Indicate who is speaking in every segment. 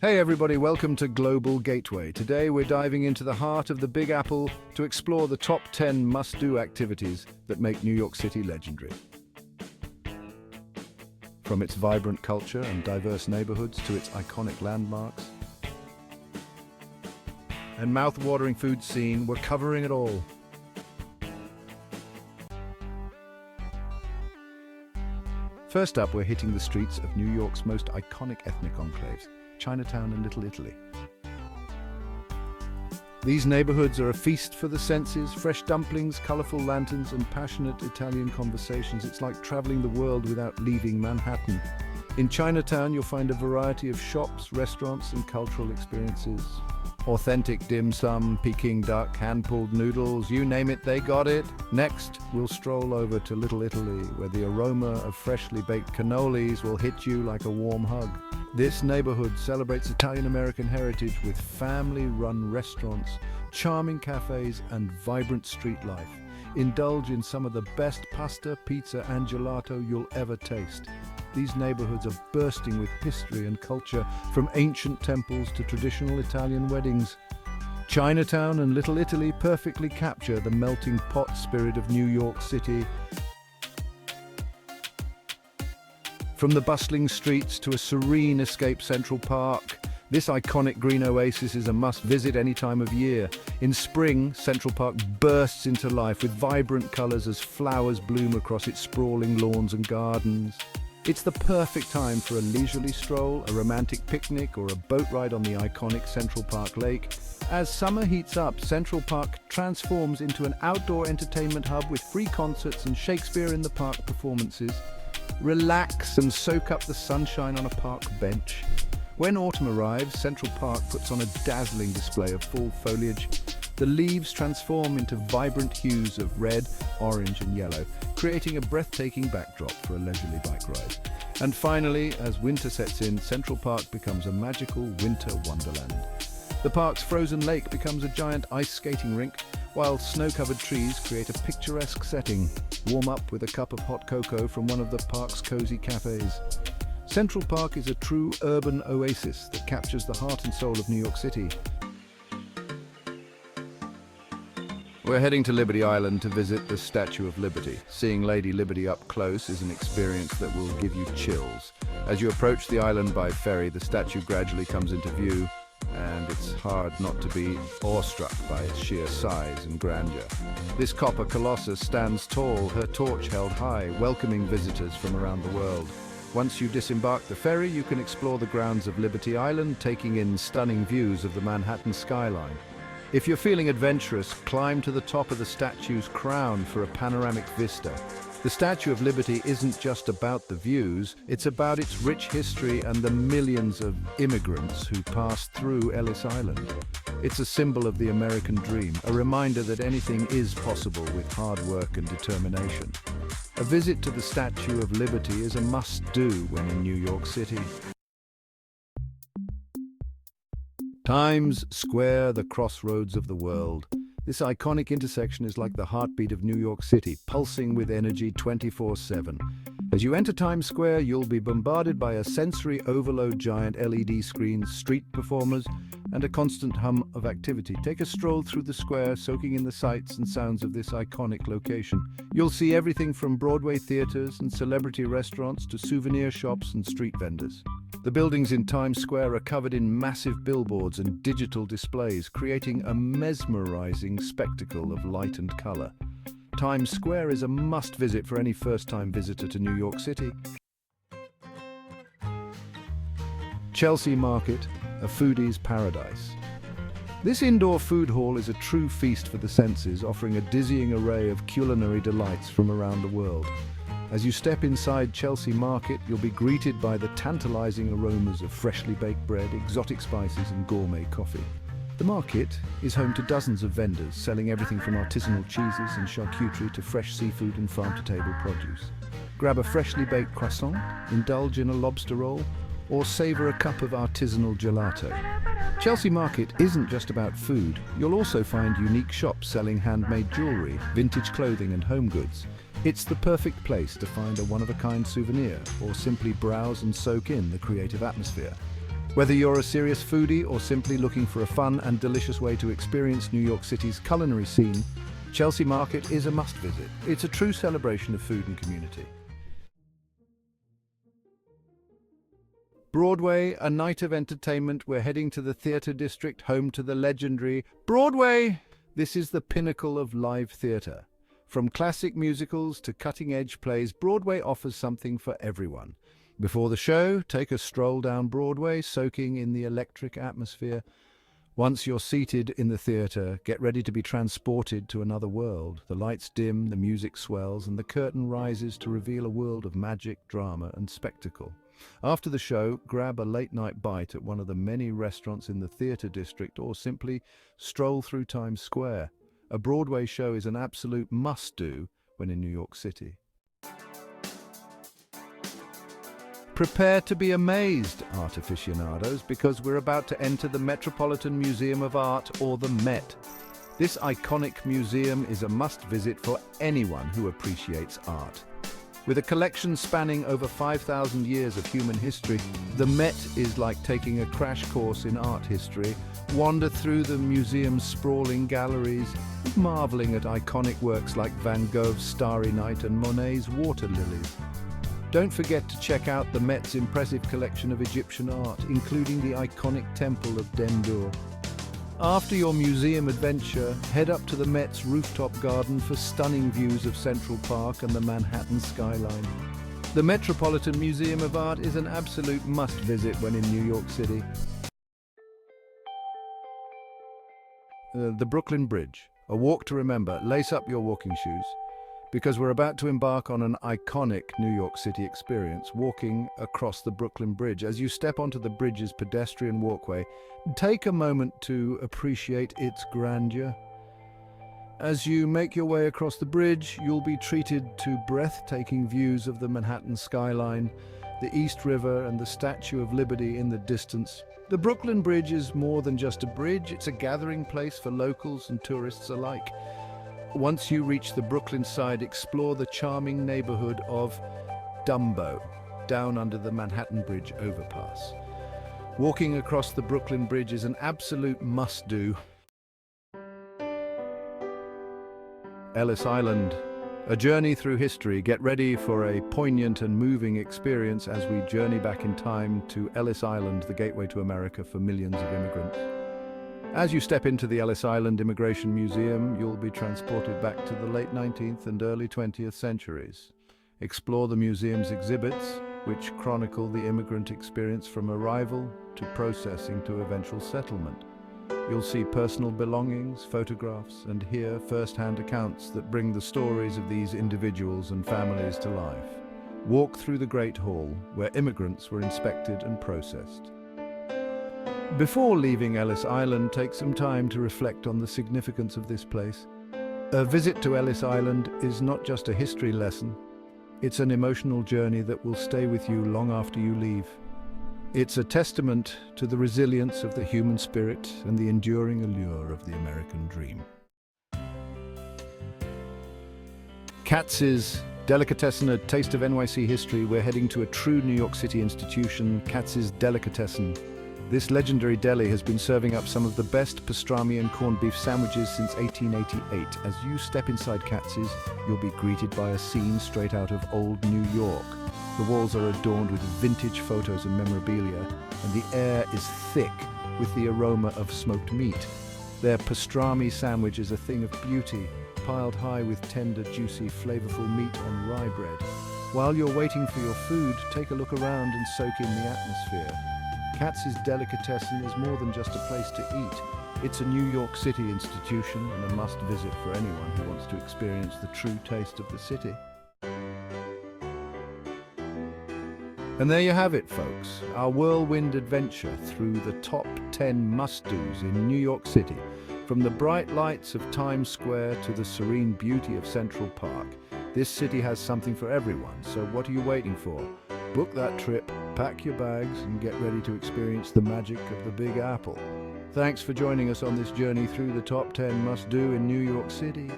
Speaker 1: Hey everybody, welcome to Global Gateway. Today we're diving into the heart of the Big Apple to explore the top 10 must-do activities that make New York City legendary. From its vibrant culture and diverse neighborhoods to its iconic landmarks and mouth-watering food scene, we're covering it all. First up, we're hitting the streets of New York's most iconic ethnic enclaves, Chinatown and Little Italy. These neighborhoods are a feast for the senses, fresh dumplings, colorful lanterns, and passionate Italian conversations. It's like traveling the world without leaving Manhattan. In Chinatown, you'll find a variety of shops, restaurants, and cultural experiences. Authentic dim sum, Peking duck, hand-pulled noodles, you name it, they got it. Next, we'll stroll over to Little Italy, where the aroma of freshly baked cannolis will hit you like a warm hug. This neighborhood celebrates Italian-American heritage with family-run restaurants, charming cafes, and vibrant street life. Indulge in some of the best pasta, pizza, and gelato you'll ever taste. These neighborhoods are bursting with history and culture, from ancient temples to traditional Italian weddings. Chinatown and Little Italy perfectly capture the melting pot spirit of New York City. From the bustling streets to a serene escape Central Park, this iconic green oasis is a must-visit any time of year. In spring, Central Park bursts into life with vibrant colors as flowers bloom across its sprawling lawns and gardens. It's the perfect time for a leisurely stroll, a romantic picnic, or a boat ride on the iconic Central Park Lake. As summer heats up, Central Park transforms into an outdoor entertainment hub with free concerts and Shakespeare in the Park performances. Relax and soak up the sunshine on a park bench. When autumn arrives, Central Park puts on a dazzling display of fall foliage. The leaves transform into vibrant hues of red, orange, and yellow, creating a breathtaking backdrop for a leisurely bike ride. And finally, as winter sets in, Central Park becomes a magical winter wonderland. The park's frozen lake becomes a giant ice skating rink, while snow-covered trees create a picturesque setting. Warm up with a cup of hot cocoa from one of the park's cozy cafes. Central Park is a true urban oasis that captures the heart and soul of New York City. We're heading to Liberty Island to visit the Statue of Liberty. Seeing Lady Liberty up close is an experience that will give you chills. As you approach the island by ferry, the statue gradually comes into view, and it's hard not to be awestruck by its sheer size and grandeur. This copper colossus stands tall, her torch held high, welcoming visitors from around the world. Once you disembark the ferry, you can explore the grounds of Liberty Island, taking in stunning views of the Manhattan skyline. If you're feeling adventurous, climb to the top of the statue's crown for a panoramic vista. The Statue of Liberty isn't just about the views, it's about its rich history and the millions of immigrants who passed through Ellis Island. It's a symbol of the American dream, a reminder that anything is possible with hard work and determination. A visit to the Statue of Liberty is a must-do when in New York City. Times Square, the crossroads of the world. This iconic intersection is like the heartbeat of New York City, pulsing with energy 24/7. As you enter Times Square, you'll be bombarded by a sensory overload, giant LED screens, street performers, and a constant hum of activity. Take a stroll through the square, soaking in the sights and sounds of this iconic location. You'll see everything from Broadway theaters and celebrity restaurants to souvenir shops and street vendors. The buildings in Times Square are covered in massive billboards and digital displays, creating a mesmerizing spectacle of light and color. Times Square is a must-visit for any first-time visitor to New York City. Chelsea Market, a foodie's paradise. This indoor food hall is a true feast for the senses, offering a dizzying array of culinary delights from around the world. As you step inside Chelsea Market, you'll be greeted by the tantalizing aromas of freshly baked bread, exotic spices, and gourmet coffee. The market is home to dozens of vendors selling everything from artisanal cheeses and charcuterie to fresh seafood and farm-to-table produce. Grab a freshly baked croissant, indulge in a lobster roll, or savor a cup of artisanal gelato. Chelsea Market isn't just about food. You'll also find unique shops selling handmade jewelry, vintage clothing, and home goods. It's the perfect place to find a one-of-a-kind souvenir or simply browse and soak in the creative atmosphere. Whether you're a serious foodie or simply looking for a fun and delicious way to experience New York City's culinary scene, Chelsea Market is a must-visit. It's a true celebration of food and community. Broadway, a night of entertainment. We're heading to the Theatre District, home to the legendary Broadway. This is the pinnacle of live theatre. From classic musicals to cutting-edge plays, Broadway offers something for everyone. Before the show, take a stroll down Broadway, soaking in the electric atmosphere. Once you're seated in the theatre, get ready to be transported to another world. The lights dim, the music swells, and the curtain rises to reveal a world of magic, drama, and spectacle. After the show, grab a late-night bite at one of the many restaurants in the Theatre District or simply stroll through Times Square. A Broadway show is an absolute must-do when in New York City. Prepare to be amazed, art aficionados, because we're about to enter the Metropolitan Museum of Art, or the Met. This iconic museum is a must-visit for anyone who appreciates art. With a collection spanning over 5,000 years of human history, the Met is like taking a crash course in art history. Wander through the museum's sprawling galleries, marveling at iconic works like Van Gogh's Starry Night and Monet's Water Lilies. Don't forget to check out the Met's impressive collection of Egyptian art, including the iconic Temple of Dendur. After your museum adventure, head up to the Met's rooftop garden for stunning views of Central Park and the Manhattan skyline. The Metropolitan Museum of Art is an absolute must-visit when in New York City. The Brooklyn Bridge, a walk to remember. Lace up your walking shoes, because we're about to embark on an iconic New York City experience, walking across the Brooklyn Bridge. As you step onto the bridge's pedestrian walkway, take a moment to appreciate its grandeur. As you make your way across the bridge, you'll be treated to breathtaking views of the Manhattan skyline, the East River, and the Statue of Liberty in the distance. The Brooklyn Bridge is more than just a bridge, it's a gathering place for locals and tourists alike. Once you reach the Brooklyn side, explore the charming neighborhood of Dumbo, down under the Manhattan Bridge overpass. Walking across the Brooklyn Bridge is an absolute must-do. Ellis Island, a journey through history. Get ready for a poignant and moving experience as we journey back in time to Ellis Island, the gateway to America for millions of immigrants. As you step into the Ellis Island Immigration Museum, you'll be transported back to the late 19th and early 20th centuries. Explore the museum's exhibits, which chronicle the immigrant experience from arrival to processing to eventual settlement. You'll see personal belongings, photographs, and hear first-hand accounts that bring the stories of these individuals and families to life. Walk through the Great Hall, where immigrants were inspected and processed. Before leaving Ellis Island, take some time to reflect on the significance of this place. A visit to Ellis Island is not just a history lesson, it's an emotional journey that will stay with you long after you leave. It's a testament to the resilience of the human spirit and the enduring allure of the American dream. Katz's Delicatessen, a taste of NYC history. We're heading to a true New York City institution, Katz's Delicatessen. This legendary deli has been serving up some of the best pastrami and corned beef sandwiches since 1888. As you step inside Katz's, you'll be greeted by a scene straight out of old New York. The walls are adorned with vintage photos and memorabilia, and the air is thick with the aroma of smoked meat. Their pastrami sandwich is a thing of beauty, piled high with tender, juicy, flavorful meat on rye bread. While you're waiting for your food, take a look around and soak in the atmosphere. Katz's Delicatessen is more than just a place to eat. It's a New York City institution and a must-visit for anyone who wants to experience the true taste of the city. And there you have it, folks, our whirlwind adventure through the top 10 must-dos in New York City. From the bright lights of Times Square to the serene beauty of Central Park, this city has something for everyone, so what are you waiting for? Book that trip, pack your bags, and get ready to experience the magic of the Big Apple. Thanks for joining us on this journey through the top 10 must-do in New York City.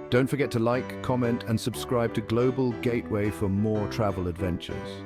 Speaker 1: Don't forget to like, comment, and subscribe to Global Gateway for more travel adventures.